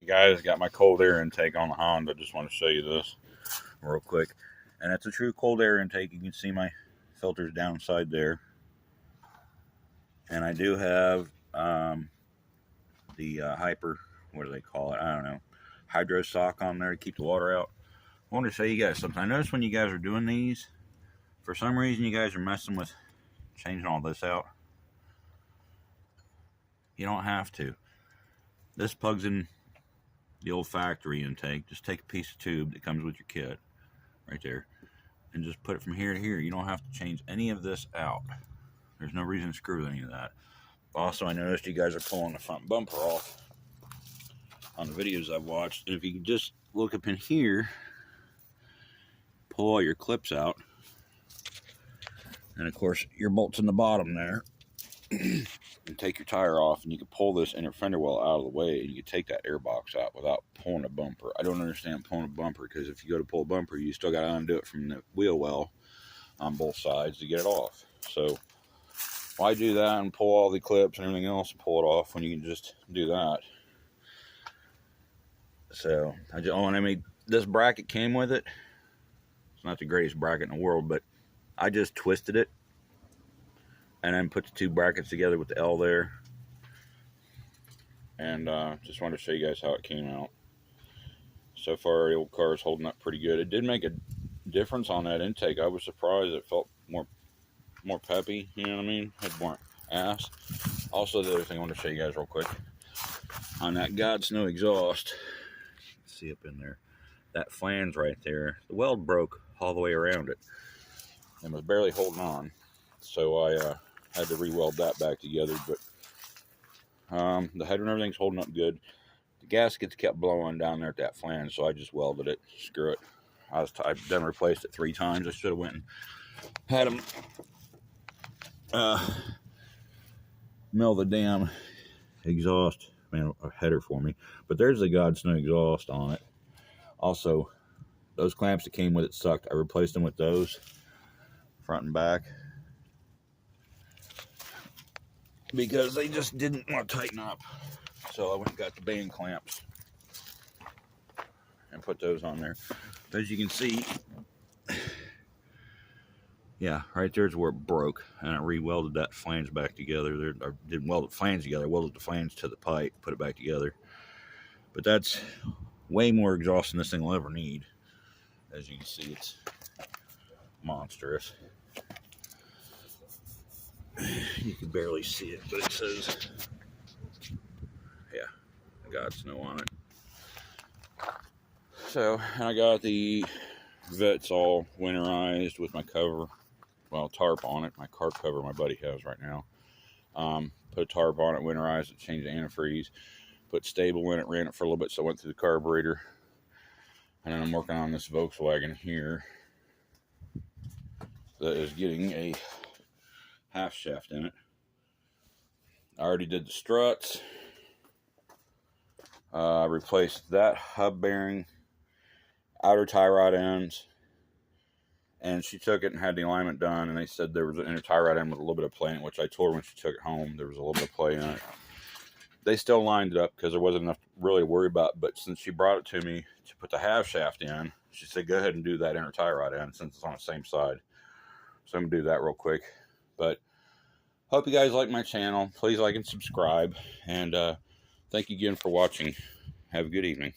Guys, got my cold air intake on the Honda. Just want to show you this real quick. And it's a true cold air intake. You can see my filters downside there. And I do have the Hyper, what do they call it? I don't know. Hydro sock on there to keep the water out. I want to show you guys something. I noticed when you guys are doing these, for some reason you guys are messing with changing all this out. You don't have to. This plugs in the old factory intake. Just take a piece of tube that comes with your kit right there and just put it from here to here. You don't have to change any of this out. There's no reason to screw any of that. Also, I noticed you guys are pulling the front bumper off on the videos I've watched. And if you can just look up in here, pull all your clips out, and of course your bolts in the bottom there, and take your tire off, and you can pull this inner fender well out of the way, and you can take that air box out without pulling a bumper. I don't understand pulling a bumper, because if you go to pull a bumper, you still got to undo it from the wheel well on both sides to get it off. So why do that and pull all the clips and everything else and pull it off when you can just do that? So I mean, this bracket came with it. It's not the greatest bracket in the world, but I just twisted it and then put the two brackets together with the L there. And just wanted to show you guys how it came out. So far, the old car is holding up pretty good. It did make a difference on that intake. I was surprised. It felt more peppy, you know what I mean? Had more ass. Also, the other thing I want to show you guys real quick, on that God Snow exhaust, see up in there, that flange right there, the weld broke all the way around it and was barely holding on. So I had to re-weld that back together, but the header and everything's holding up good. The gaskets kept blowing down there at that flange, so I just welded it. Screw it. I've done replaced it 3 times. I should have went and had them mill the damn exhaust, a header for me. But there's the God Snow exhaust on it. Also, those clamps that came with it sucked. I replaced them with those, front and back, because they just didn't want to tighten up. So I went and got the band clamps and put those on there. As you can see, yeah, right there's where it broke, and I re-welded that flange back together. I didn't weld the flange together, I welded the flange to the pipe, put it back together. But that's way more exhaust than this thing will ever need. As you can see, it's monstrous. You can barely see it, but it says, yeah, God Snow on it. So, I got the vets all winterized with my cover, well, tarp on it, my car cover my buddy has right now. Put a tarp on it, winterized it, changed the antifreeze, put stable in it, ran it for a little bit, so I went through the carburetor. And then I'm working on this Volkswagen here that is getting a half shaft in it. I already did the struts. Replaced that hub bearing, outer tie rod ends, and she took it and had the alignment done, and they said there was an inner tie rod end with a little bit of play in it, which I told her when she took it home there was a little bit of play in it. They still lined it up because there wasn't enough to really worry about, but since she brought it to me to put the half shaft in, she said go ahead and do that inner tie rod end since it's on the same side. So I'm going to do that real quick. But hope you guys like my channel. Please like and subscribe, and thank you again for watching. Have a good evening.